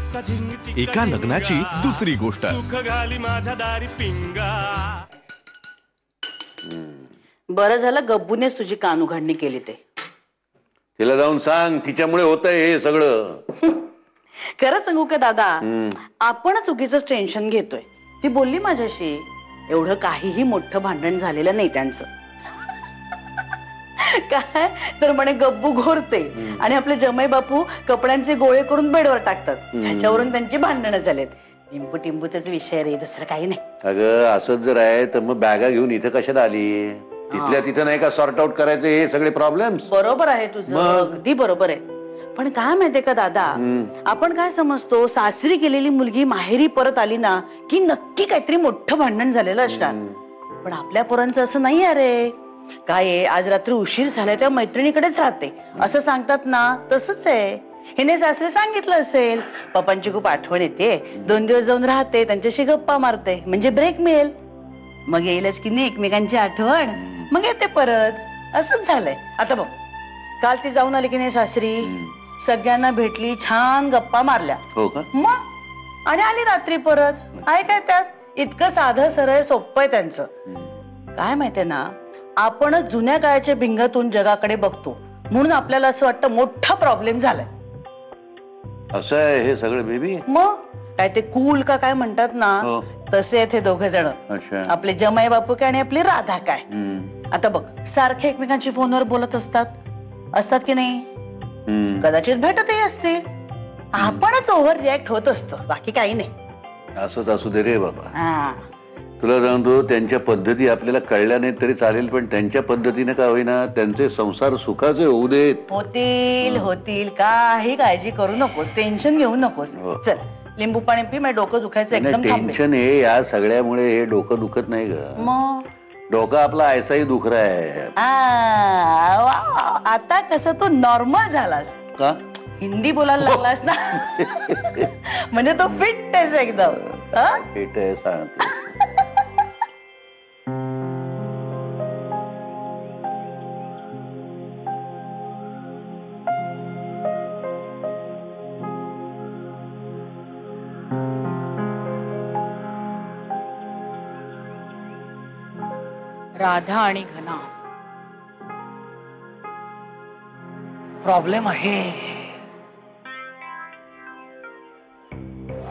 एका लग्नाची दुसरी गोष्ट. बरं झालं गब्बूनेच तुझी कान उघडणी केली ते. तिला जाऊन सांग तिच्यामुळे होतंय हे सगळं. खरं सांगू का दादा, आपणच उगीच टेन्शन घेतोय. ती बोलली माझ्याशी, एवढं काहीही मोठं भांडण झालेलं नाही त्यांचं. काय तर म्हणे गब्बू घोरते आणि आपले जमाई बापू कपड्यांचे गोळे करून बेडवर टाकतात. ह्याच्यावरून त्यांची भांडणं झालेत. लिंबू टिंबूचाच विषय रे, दुसरं काही नाही. अगं असंच जर आहे तर मग बॅगा घेऊन इथं कशाला आली? तिथल्या तिथं नाही का सॉर्ट आउट करायचे हे सगळे प्रॉब्लेम्स? बरोबर आहे तुझं, अगदी बरोबर आहे. पण काय माहितीये का दादा, आपण काय समजतो सासरी गेलेली मुलगी माहेरी परत आली ना की नक्की काहीतरी मोठं भांडण झालेलं असणार. पण आपल्या पोरांचं असं नाही. अरे काय आज रात्री उशीर झालाय त्या मैत्रिणीकडेच राहते असं सांगतात ना, तसंच आहे. हिने सासरे सांगितलं असेल पप्पांची खूप आठवण येते, 2 दिवस जाऊन राहते, त्यांच्याशी गप्पा मारते, म्हणजे ब्रेक मिळेल. मग येईलच की नाही एकमेकांची आठवण, मग येते परत. असंच झालंय. आता बघ, काल ती जाऊन आली की नाही सासरी, सगळ्यांना भेटली, छान गप्पा मारल्या. हो का? मग आणि आली रात्री परत. आहे काय त्यात? इतकं साधं सरळ सोपं आहे त्यांचं. काय माहितीये ना, आपणच जुन्या काळाच्या भिंगातून जगाकडे बघतो म्हणून आपल्याला असं वाटतं मोठा प्रॉब्लेम झालाय. असं आहे हे सगळं बेबी? मग काय ते कूल का काय म्हणतात ना, तसे आहेत हे दोघे जण. आपले जमाई बापू काय आणि आपली राधा काय. आता बघ, सारखे एकमेकांशी फोनवर बोलत असतात की नाही? कदाचित भेटतही असतील. आपणच ओव्हर रिॲक्ट होत असतो, बाकी काही नाही. असंच असू दे रे बाबा. तुला सांगतो त्यांच्या पद्धती आपल्याला कळल्या नाहीत तरी चालेल, पण त्यांच्या पद्धतीने का होईना त्यांचे संसार सुखाचे होऊ देत. होतील काही काळजी करू नकोस, टेन्शन घेऊ नकोस. चल लिंबू पाणी पी, माझं डोकं दुखायचं एकदम थांबेल. टेन्शन हे या सगळ्यामुळे हे डोकं दुखत नाही ग. मग डोकं आपला ऐसाही दुख रहा है. आता कसं तू नॉर्मल झालास का? हिंदी बोलायला लागलास ना. म्हणजे तो फिट आहेस एकदम. फिट आहे सांगते. राधा आणि घना प्रॉब्लेम आहे.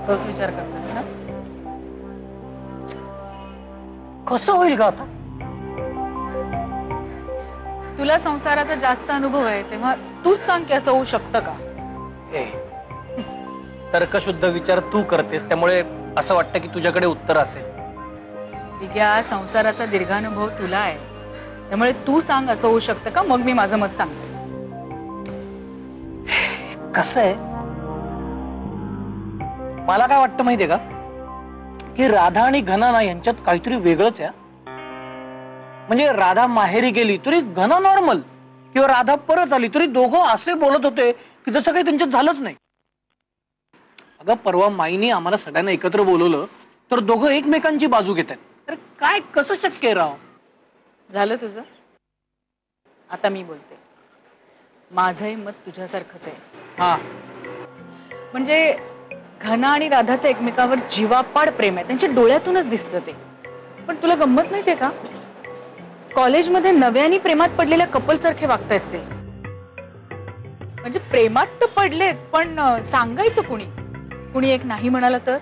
तोच विचार करतोस ना? कसं होईल का आता? तुला संसाराचा जास्त अनुभव आहे तेव्हा तूच सांग की असं होऊ शकतं का? तर्कशुद्ध विचार तू करतेस त्यामुळे असं वाटतं की तुझ्याकडे उत्तर असेल. या संसाराचा दीर्घानुभव तुला आहे त्यामुळे तू सांग असं होऊ शकतं का, मग मी माझं मत सांगते. कसं आहे, मला काय वाटतं माहितीये का की राधा आणि घना ना यांच्यात काहीतरी वेगळंच आहे. म्हणजे राधा माहेरी गेली तरी घना नॉर्मल, किंवा राधा परत आली तरी दोघं असे बोलत होते की जसं काही त्यांच्यात झालंच नाही. अगं परवा माईने आम्हाला सगळ्यांना एकत्र बोलवलं तर दोघं एकमेकांची बाजू घेत आहेत. तर काय कसं शक्य आहे राव? झालं तुझं? आता मी बोलते. माझंही मत तुझ्यासारखंच आहे. हा, म्हणजे घना आणि राधाचं एकमेकावर जीवापाड प्रेम आहे, त्यांच्या डोळ्यातूनच दिसतं ते. पण तुला गंमत माहितीये का, कॉलेजमध्ये नव्याने प्रेमात पडलेल्या कपल सारखे वागतायत ते. म्हणजे प्रेमात तर पडलेत पण सांगायचं कुणी एक नाही म्हणाला तर?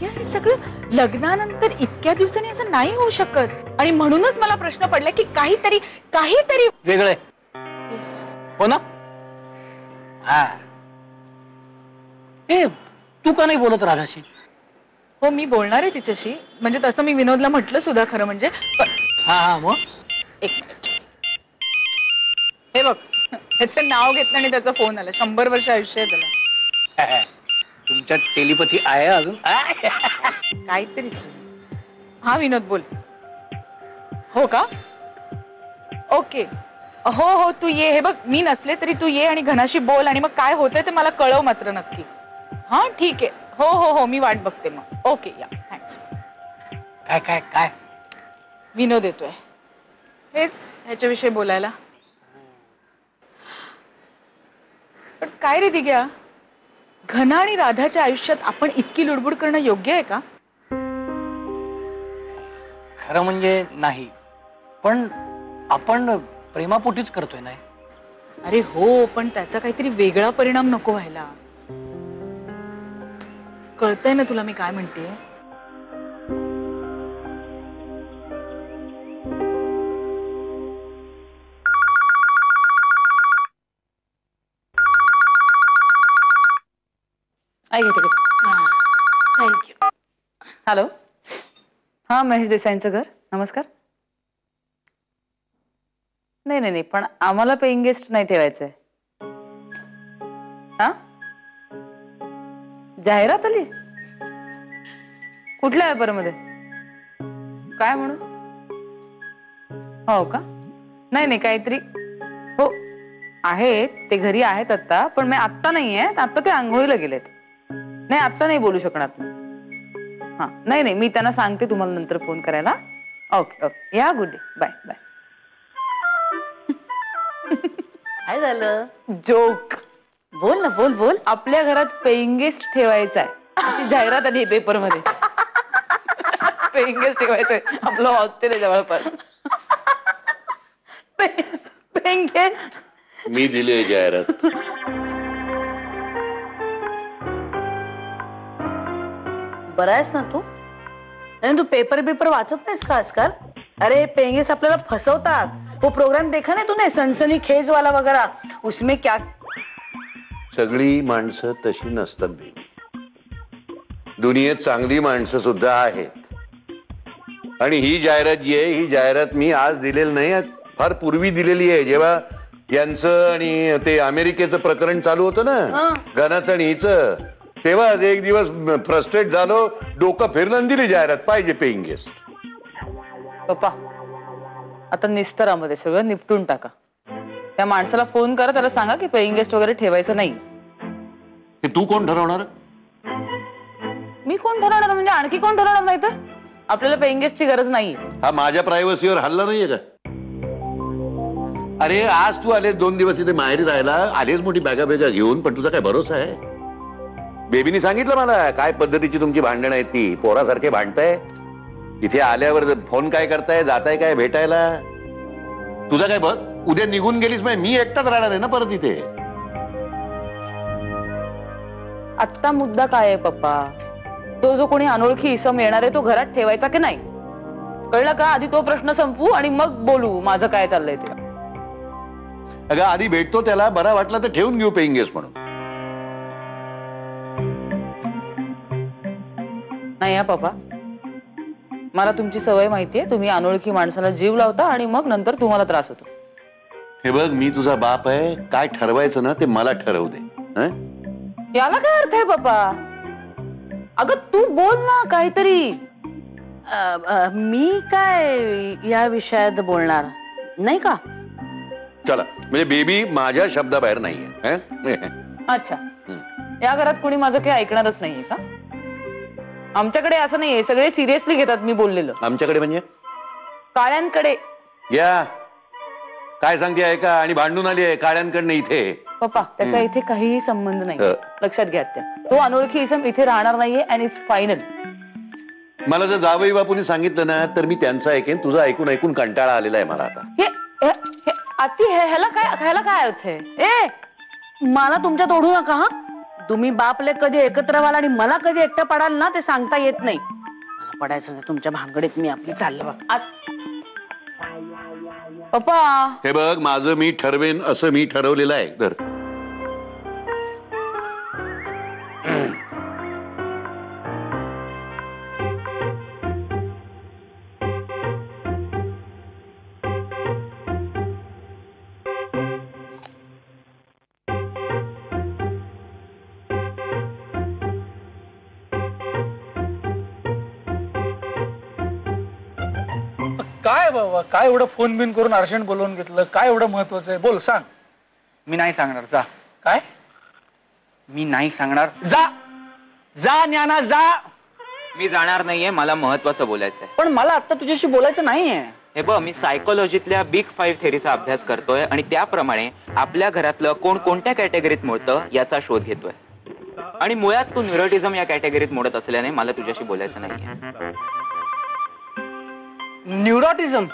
हे सगळं लग्नानंतर इतक्या दिवसांनी असं नाही होऊ शकत. आणि म्हणूनच मला प्रश्न पडला की काहीतरी वेगळं हो ना? हा, तू का नाही बोलत राधाशी? हो मी बोलणार आहे तिच्याशी, म्हणजे तसं मी विनोदला म्हटलं सुद्धा खरं म्हणजे. हा मग एक मिनिट, हे बघ ह्याचं नाव घेतलं आणि त्याचा फोन आला. 100 वर्ष आयुष्य आहे त्याला. तुमच्या टेलिपॅथी आहे अजून? काहीतरी. हा विनोद बोल. हो का? ओके. हो तू ये. हे बघ मी नसले तरी तू ये आणि घनाशी बोल आणि मग काय होतंय ते मला कळव मात्र नक्की. हा ठीक आहे. हो मी वाट बघते मग. ओके या थँक्स. काय विनोद येतोय, हेच ह्याच्याविषयी बोलायला. पण काय रे दिग्या, घना आणि राधाच्या आयुष्यात आपण इतकी लुडबुड करणं योग्य आहे का? खरं म्हणजे नाही, पण आपण प्रेमापोटीच करतोय नाही. अरे हो, पण त्याचा काहीतरी वेगळा परिणाम नको व्हायला. कळतंय ना तुला मी काय म्हणते? थँक्यू. हॅलो, हा महेश देसाईंचं घर. नमस्कार. नाही नाही नाही, पण आम्हाला पेइंग गेस्ट नाही ठेवायचंय. हा, जाहिरात आली कुठल्या पेपरमध्ये? काय म्हणून? हो का? नाही नाही, काहीतरी हो आहेत, ते घरी आहेत आता, पण मी आत्ता नाही आहेत, आता ते आंघोळीला गेलेत. नाही, आत्ता नाही बोलू शकणार. हा, नाही नाही, मी त्यांना सांगते तुम्हाला नंतर फोन करायला. ओके ओके, या, गुड डे, बाय बाय. काय झालं? जोक. बोल ना, बोल बोल. आपल्या घरात पेइंग गेस्ट ठेवायचा आहे अशी जाहिरात आली पेपर मध्ये. पेइंग गेस्ट ठेवायचंय, आपलं हॉस्टेल आहे जवळपास. पेइंग गेस्ट मी दिली जाहिरात. बरं आहेस ना तू? नाही, तू पेपर वाचत नाहीस का आजकाल? अरे पेइंग गेस्ट आपल्याला फसवतात. वो प्रोग्राम देखा ना तूने, सनसनी खेज वाला वगैरह, उसमें क्या? सगळी माणसं तशी नसतात बेबी. दुनियेत चांगली माणसं सुद्धा आहेत. आणि ही जाहिरात जी आहे, ही जाहिरात मी आज दिलेली नाही, फार पूर्वी दिलेली आहे. जेव्हा यांचं आणि ते अमेरिकेचं प्रकरण चालू होतं ना, घनाचं आणि हिचं, तेव्हा एक दिवस फ्रस्ट्रेट झालो, डोकं फिरलं, दिली जाहिरात, पाहिजे पेइंग गेस्ट. पप्पा, आता निस्तरामध्ये सगळं निपटून टाका. त्या माणसाला फोन करा, त्याला सांगा की पेइंग गेस्ट वगैरे ठेवायचं नाही. हे तू कोण ठरवणार? मी कोण ठरवणार म्हणजे आणखी कोण ठरवणार? नाही तर आपल्याला पेइंग गेस्टची गरज नाही. हा माझ्या प्रायव्हसीवर हल्ला नाहीये का? अरे आज तू आलेस 2 दिवस इथे माहेरी राहायला, आलेस मोठी बॅगा घेऊन, पण तुझा काय भरोसा आहे? बेबीनी सांगितलं मला काय पद्धतीची तुमची भांडणं आहेत, ती पोरासारखे भांडताय. इथे आल्यावर फोन काय करताय, जाताय काय भेटायला? तुझा काय बघ, उद्या निघून गेलीस मी एकटाच राहणार आहे ना परत इथे. आत्ता मुद्दा काय आहे पप्पा? तो जो कोणी अनोळखी इसम येणार आहे तो घरात ठेवायचा की नाही, कळलं का? आधी तो प्रश्न संपवू आणि मग बोलू माझं काय चाललंय ते. अगं आधी भेटतो त्याला, बरा वाटला तर ठेवून घेऊ पेइंग गेस्ट म्हणून. नाही हा पप्पा, मला तुमची सवय माहितीये. तुम्ही अनोळखी माणसाला जीव लावता आणि मग नंतर तुम्हाला त्रास होतो. हे बघ, मी तुझा बाप आहे, काय ठरवायचं ना ते मला ठरवू दे. याला काय अर्थ आहे पप्पा? अगं तू बोल ना काहीतरी. मी काय या विषयात बोलणार नाही का? चला, म्हणजे बेबी माझ्या शब्दाबाहेर नाहीये. अच्छा, या घरात कोणी माझं काही ऐकणारच नाहीये का? आमच्याकडे असं नाहीये, सगळे सिरियसली घेतात मी बोललेलं. आमच्याकडे म्हणजे काळ्यांकडे. या काय सांगते ऐका, आणि भांडून आली आहे काळ्यांकडनं इथे. पप्पा, त्याचा इथे काहीही संबंध नाही, लक्षात घ्या. तो अनोळखी इसम इथे राहणार नाहीये अँड इट्स फायनल. मला जर जावई बापूंनी सांगितलं ना तर मी त्यांचं ऐकेन. तुझं ऐकून ऐकून कंटाळा आलेला आहे मला आता. ह्याला काय अर्थ आहे? ए, मला तुमच्यात ओढू नका हा. तुम्ही बापले कधी एकत्र व्हाल आणि मला कधी एकटं पडाल ना ते सांगता येत नाही. मला पडायचं नाही तुमच्या भानगडीत. मी आपली चालले बघ. पप्पा, हे बघ, माझं मी ठरवेन असं मी ठरवलेलं आहे. तर काय बाबा, काय एवढं फोन बिन करून अर्जंट बोलवून घेतलं? काय एवढं महत्वाचं आहे? बोल, सांग. मी नाही सांगणार, जा. काय? मी नाही सांगणार. जा जा ज्ञाना, जा. मी जाणार नाहीये, मला महत्वाचं बोलायचंय. पण मला आता तुझ्याशी बोलायचं नाहीये. हे बघ, मी सायकोलॉजीतल्या बिग 5 थेरीचा अभ्यास करतोय आणि त्याप्रमाणे आपल्या घरातलं कोण कोणत्या कॅटेगरीत मोडतं याचा शोध घेतोय. आणि मुळात तू न्यूरोटिझम या कॅटेगरीत मोडत असल्याने मला तुझ्याशी बोलायचं नाहीये. Neuroticism?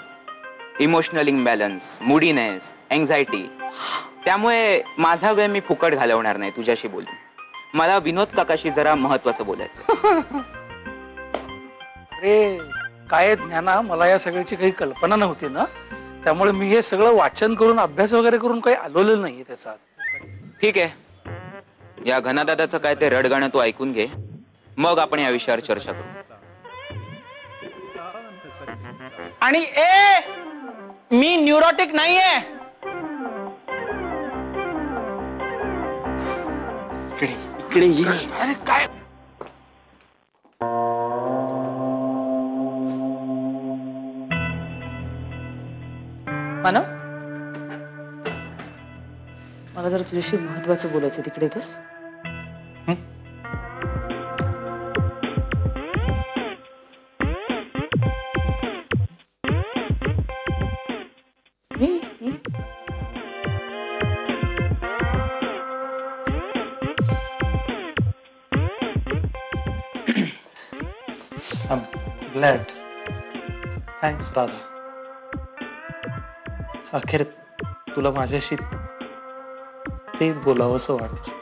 Emotional imbalance, moodiness, anxiety. त्यामुळे माझा वेळ मी फुकट घालवणार नाही तुझ्याशी बोलून. मला विनोद काकाशी जरा महत्वाचं बोलायचं. अरे काय ज्ञाना, मला या सगळ्याची काही कल्पना नव्हती ना, त्यामुळे मी हे सगळं वाचन करून अभ्यास वगैरे करून काही आलोलेलं नाहीये त्याचा. ठीक आहे, या घनादादाचं काय ते रडगाणं तू ऐकून घे, मग आपण या विषयावर चर्चा करू. आणि मी न्यूरोटिक नाहीये. इकडे ये. अरे काय मानव, मला जरा तुझ्याशी महत्वाचं बोलायचं, तिकडे येतोस? I'm glad. Thanks, राधा. अखेर तुला माझ्याशी ते बोलावंसं वाटलं.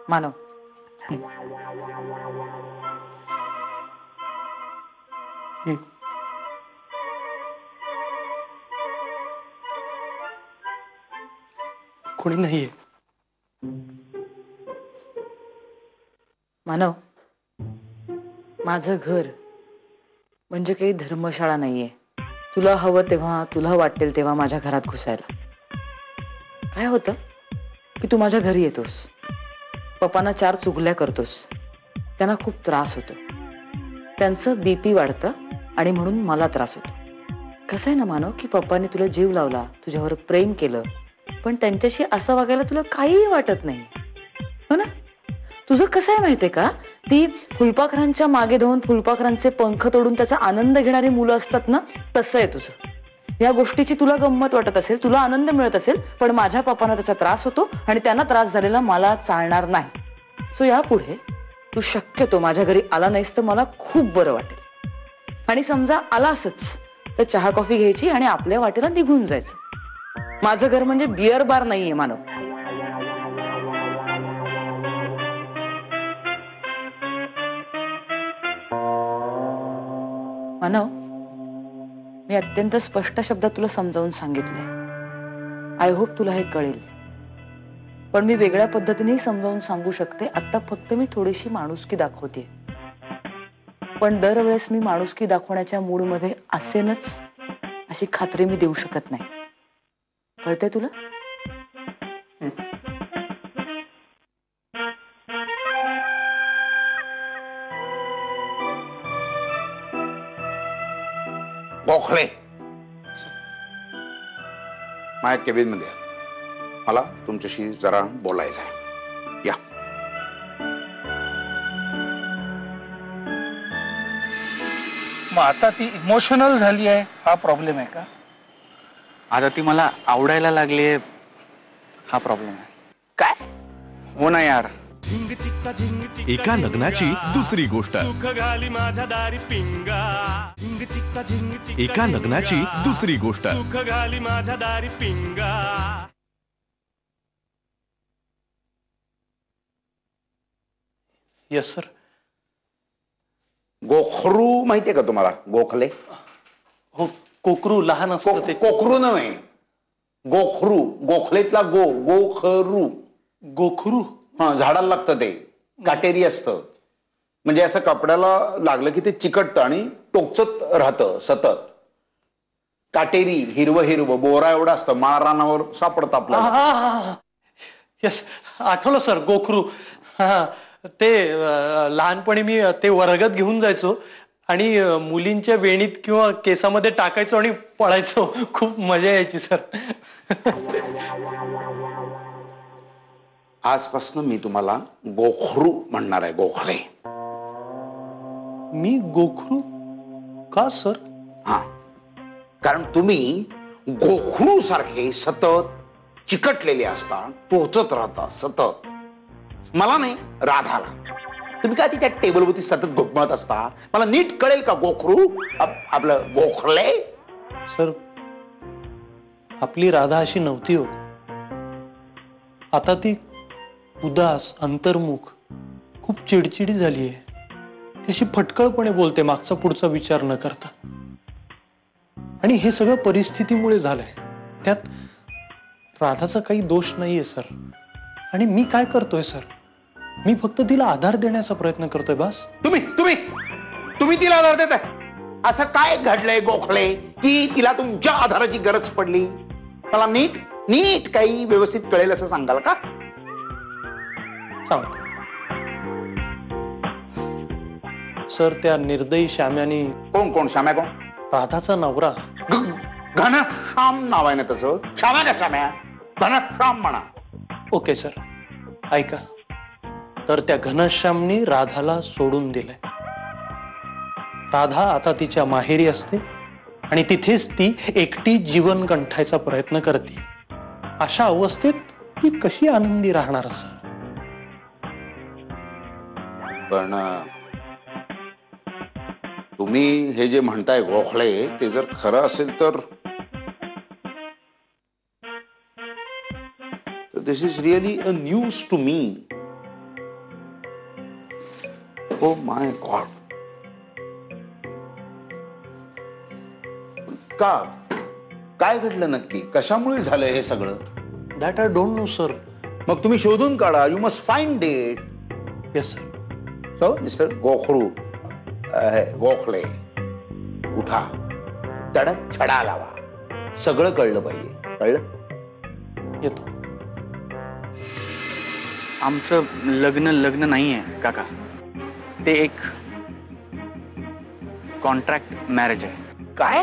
मानव, कोणी नाहीये. मानव, माझं घर म्हणजे काही धर्मशाळा नाहीये. तुला हवं तेव्हा, तुला वाटेल तेव्हा माझ्या घरात घुसायला. काय होतं की तू माझ्या घरी येतोस, पप्पांना 4 चुगल्या करतोस, त्यांना खूप त्रास होतो, त्यांचं BP वाढतं आणि म्हणून मला त्रास होतो. कसं आहे ना मानव, की पप्पांनी तुला जीव लावला, तुझ्यावर प्रेम केलं, पण त्यांच्याशी असं वागायला तुला काहीही वाटत नाही, हो ना? तुझं कसं आहे माहितीये का, ती फुलपाखरांच्या मागे धावून फुलपाखरांचे पंख तोडून त्याचा आनंद घेणारी मुलं असतात ना, तसं आहे तुझं. या गोष्टीची तुला गंमत वाटत असेल, तुला आनंद मिळत असेल, पण माझ्या पप्पांना त्याचा त्रास होतो आणि त्यांना त्रास झालेला मला चालणार नाही. सो यापुढे तू शक्यतो माझ्या घरी आला नाहीस तर मला खूप बरं वाटेल. आणि समजा आला असंच तर चहा कॉफी घ्यायची आणि आपल्या वाटेला निघून जायचं. माझं घर म्हणजे बिअर बार नाहीये मानव. मानव, मी अत्यंत स्पष्ट शब्दात तुला समजावून सांगितलंय. आय होप तुला हे कळेल, पण मी वेगळ्या पद्धतीने समजावून सांगू शकते. आता फक्त मी थोडीशी माणुसकी दाखवते, पण दरवेळेस मी माणुसकी दाखवण्याच्या मूडमध्ये असेनच अशी खात्री मी देऊ शकत नाही. कळतंय तुला? गोखले, माझ्या केबिन मध्ये मला तुमच्याशी जरा बोलायचं आहे. या. मग आता ती इमोशनल झाली आहे, हा प्रॉब्लेम आहे का? आता ती मला आवडायला लागली, हा प्रॉब्लेम आहे. काय? हो ना यार. एका लग्नाची दुसरी गोष्ट. एका लग्नाची दुसरी गोष्ट. Yes sir. गोखरू माहितीये का तुम्हाला? गोखले. हो, कोकरू लहान असतं ते. कोकरू नव्हे, गोखरू. गोखलेतला गोखरू. गोखरू? हा, झाडाला लागतं ते, काटेरी असतं. म्हणजे असं कपड्याला लागलं की ते चिकटतं आणि टोचत राहतं सतत. काटेरी, हिरवं हिरवं, बोरा एवढं असतं, माळरानावर सापडतं आपल्याला. येस, आठवलं सर, गोखरू. हा, ते लहानपणी मी ते वर्गात घेऊन जायचो आणि मुलींच्या वेणीत किंवा केसामध्ये टाकायचो आणि पळायचो. खूप मजा यायची सर. आजपासून मी तुम्हाला गोखरू म्हणणार आहे. गोखले. मी गोखरू का सर? हा, कारण तुम्ही गोखरू सारखे सतत चिकटलेले असता, टोचत राहता सतत. मला नाही, राधाला. तुम्ही काय तिच्या टेबलवरती सतत घुटमळत असता. मला नीट कळेल का गोखरू आपलं गोखले. सर, आपली राधा अशी नव्हती हो. आता ती उदास, अंतर्मुख, खूप चिडचिडी झाली आहे. ती अशी फटकळपणे बोलते, मागचा पुढचा विचार न करता. आणि हे सगळं परिस्थितीमुळे झालंय. त्यात राधाचा काही दोष नाहीये सर. आणि मी काय करतोय सर? मी फक्त तिला आधार देण्याचा प्रयत्न करतोय बस. तुम्ही तिला आधार देताय? असं काय घडलंय गोखले की तिला तुमच्या आधाराची गरज पडली? मला नीट काही व्यवस्थित कळेल असं सांगाल का? सांगतो सर. त्या निर्दयी श्याम्याने. कोण श्याम्या? कोण? राधाचा नवरा. घनश्याम नाव आहे ना तसं? श्याम्या का श्याम्या? घनश्याम म्हणा. ओके सर, ऐका. तर त्या घनश्यामनी राधाला सोडून दिलंय. राधा आता तिच्या माहेरी असते आणि तिथेच ती एकटी जीवन कंठायचा प्रयत्न करते. अशा अवस्थेत ती कशी आनंदी राहणार सर? पण तुम्ही हे जे म्हणताय गोखले, ते जर खरं असेल तर this is really a news to me. Oh my God. काय घडलं नक्की? कशामुळे झालं हे सगळं? That I don't know sir. मग तुम्ही शोधून काढा. You must find it. Yes sir. So mister Gokhale, उठा, तडक छडा लावा. सगळं कळलं पाहिजे. कळलं? येतो. आमचं लग्न नाहीये काका. ते एक कॉन्ट्रॅक्ट मॅरेज आहे. काय?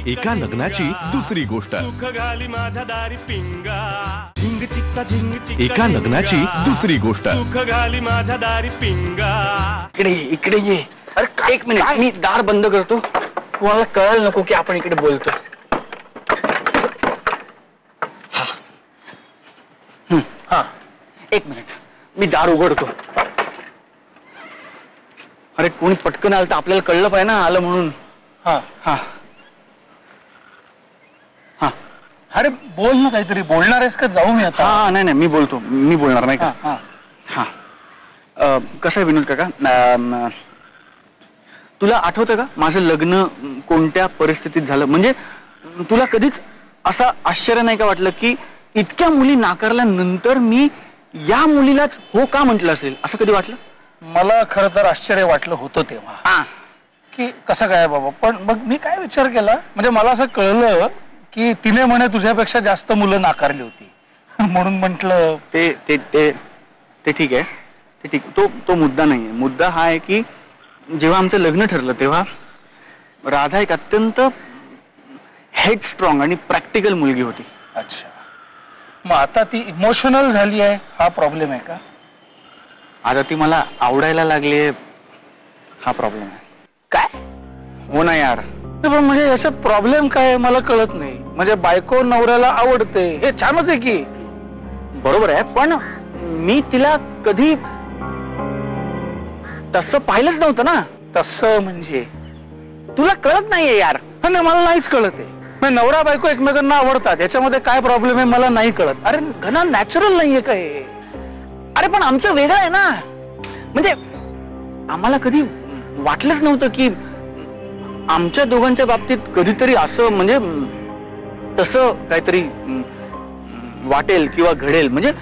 एका लग्नाची दुसरी गोष्ट. एका लग्नाची दुसरी गोष्ट. इकडे ये. अरे एक मिनिट, मी दार बंद करतो. तुम्हाला कळायला नको की आपण इकडे बोलतो. हा, एक मिनिट, मी दार उघडतो. अरे कोणी पटकन आलं तर आपल्याला कळलं पाहिजे ना आलं म्हणून. हा हा हा. अरे बोल ना काहीतरी. बोलणार आहेस का? जाऊ मी आता. हा नाही मी बोलतो. मी बोलणार नाही का? हा. कसं आहे विनोद काका, तुला आठवतं का माझं लग्न कोणत्या परिस्थितीत झालं? म्हणजे तुला कधीच असं आश्चर्य नाही का वाटलं की इतक्या मुली नाकारल्यानंतर मी या मुलीलाच हो का म्हटलं असेल? असं कधी वाटलं? मला खरं तर आश्चर्य वाटलं होतं तेव्हा की कसं काय बाबा. पण मग मी काय विचार केला, म्हणजे मला असं कळलं की तिने म्हणे तुझ्यापेक्षा जास्त मुलं नाकारली होती. म्हणून म्हटलं ते ते ते ते ठीक आहे. ते ठीक. तो मुद्दा नाही आहे. मुद्दा हा आहे की जेव्हा आमचं लग्न ठरलं तेव्हा राधा एक अत्यंत हेड स्ट्रॉंग आणि प्रॅक्टिकल मुलगी होती. अच्छा, मग आता ती इमोशनल झाली आहे, हा प्रॉब्लेम आहे का? आता ती मला आवडायला लागली आहे, हा प्रॉब्लेम आहे. काय? हो ना यार. पण म्हणजे याच्यात प्रॉब्लेम काय मला कळत नाही. म्हणजे बायको नवऱ्याला आवडते हे छानच आहे की. बरोबर आहे, पण मी तिला कधी तसं पाहिलंच नव्हतं ना. तसं म्हणजे तुला कळत नाहीये यार. नाही, मला नाहीच कळत आहे. नवरा बायको एकमेकांना आवडतात याच्यामध्ये काय प्रॉब्लेम आहे मला नाही कळत. अरे घना नॅचरल नाहीये काय? अरे पण आमचं वेगळं आहे ना. म्हणजे आम्हाला कधी वाटलंच नव्हतं की आमच्या दोघांच्या बाबतीत कधीतरी असं म्हणजे तसं काहीतरी वाटेल किंवा घडेल. म्हणजे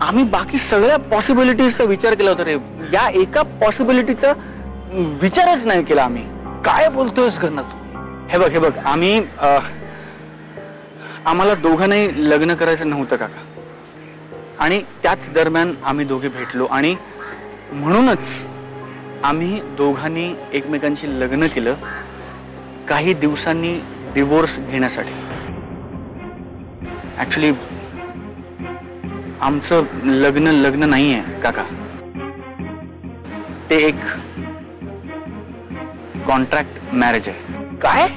आम्ही बाकी सगळ्या पॉसिबिलिटीजचा विचार केला होता रे. या एका पॉसिबिलिटीचा विचारच नाही केला आम्ही. काय बोलतोयस घना तू? हे बघ आम्हाला दोघांनाही लग्न करायचं नव्हतं काका. आणि त्याच दरम्यान आम्ही दोघे भेटलो आणि म्हणूनच आम्ही दोघांनी एकमेकांशी लग्न केलं काही दिवसांनी डिवोर्स घेण्यासाठी. ऍक्च्युली आमचं लग्न नाहीये काका. ते एक कॉन्ट्रॅक्ट मॅरेज आहे. काय?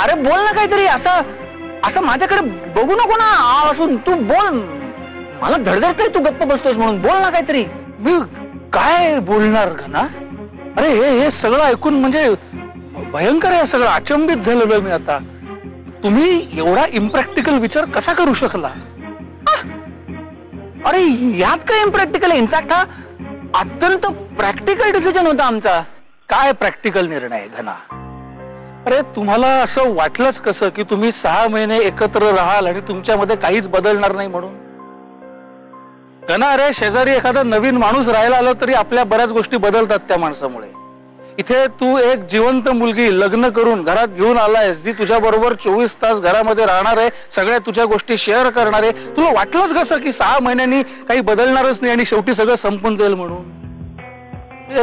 अरे बोल ना काहीतरी. असं असं माझ्याकडे बघू नको ना असून. तू बोल. मला धडधडतंय तू गप्प बसतोस म्हणून. बोल ना काहीतरी. मी काय बोलणार घना? अरे हे सगळं ऐकून म्हणजे भयंकर आहे सगळं. अचंबित झालेलो मी आता. तुम्ही एवढा इम्प्रॅक्टिकल विचार कसा करू शकला? अरे यात काय इम्प्रॅक्टिकल आहे? इनफॅक्ट हा अत्यंत प्रॅक्टिकल डिसिजन होता आमचा. काय प्रॅक्टिकल निर्णय घना? अरे तुम्हाला असं वाटलंच कसं की तुम्ही 6 महिने एकत्र राहाल आणि तुमच्यामध्ये काहीच बदलणार नाही म्हणून? घना अरे शेजारी एखादा नवीन माणूस राहायला आला तरी आपल्या बऱ्याच गोष्टी बदलतात त्या माणसामुळे. इथे तू एक जिवंत मुलगी लग्न करून घरात घेऊन आलायस जी तुझ्या बरोबर 24 तास घरामध्ये राहणार आहे, सगळ्या तुझ्या गोष्टी शेअर करणार आहे. तुला वाटलंच कसं की 6 महिन्यांनी काही बदलणारच नाही आणि शेवटी सगळं संपून जाईल म्हणून?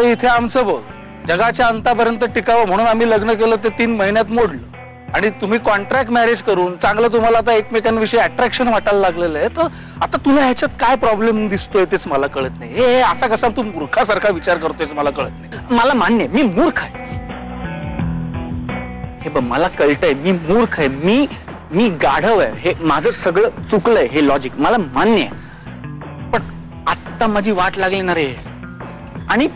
इथे आमचं बघ जगाच्या अंतापर्यंत टिकावं म्हणून आम्ही लग्न केलं ते 3 महिन्यात मोडलं. आणि तुम्ही कॉन्ट्रॅक्ट मॅरेज करून चांगलं तुम्हाला आता एकमेकांविषयी अट्रॅक्शन वाटायला लागलेलं आहे. तर आता तुला ह्याच्यात काय प्रॉब्लेम दिसतोय तेच मला कळत नाही. हे असा कसा तू मूर्खासारखा विचार करतोयस मला कळत नाही. मला मान्य आहे मी मूर्ख आहे. हे बघ मला कळतंय मी मूर्ख आहे. मी गाढव आहे. हे माझं सगळं चुकलंय. हे लॉजिक मला मान्य आहे. पण आता माझी वाट लागली ना रे. आणि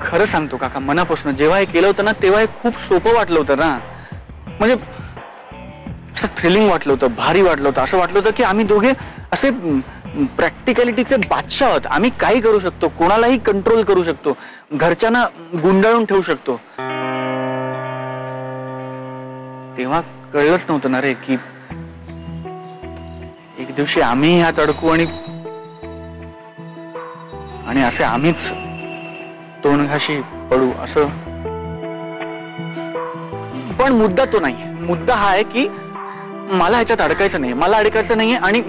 खरं सांगतो काका मनापासून जेव्हा हे केलं होतं ना तेव्हा हे खूप सोपं वाटलं होतं ना. म्हणजे असं थ्रिलिंग वाटलं होतं, भारी वाटलं होतं. असं वाटलं होतं की आम्ही दोघे असे प्रॅक्टिकॅलिटीचे बादशाह आहोत. आम्ही काही करू शकतो, कोणालाही कंट्रोल करू शकतो, घरच्यांना गुंडाळून ठेवू शकतो. तेव्हा कळलंच नव्हतं ना रे की एक दिवशी आम्ही ह्यात अडकू आणि असे आम्हीच तोंडघाशी पडू असं. पण मुद्दा तो नाहीये. मुद्दा हा आहे की मला ह्याच्यात अडकायचं नाही. मला अडकायचं नाहीये आणि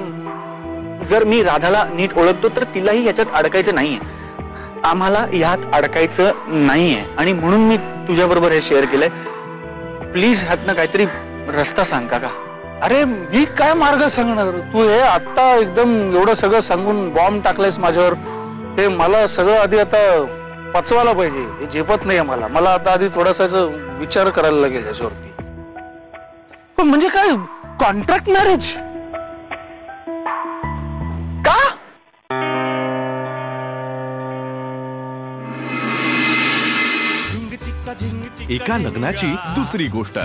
जर मी राधाला नीट ओळखतो तर तिलाही ह्याच्यात अडकायचं नाहीये. आम्हाला ह्यात अडकायचं नाहीये आणि म्हणून मी तुझ्या बरोबर हे शेअर केलंय. प्लीज ह्यातनं काहीतरी रस्ता सांग काका. अरे मी काय मार्ग सांगणार? तू हे आता एकदम एवढं सगळं सांगून बॉम्ब टाकलायस माझ्यावर. हे मला सगळं आधी आता पचवायला पाहिजे. हे झेपत नाहीये मला. मला आता आधी थोडासा विचार करायला लागेल याच्यावरती. पण म्हणजे काय कॉन्ट्रॅक्ट मॅरेज का? एका लग्नाची दुसरी गोष्ट.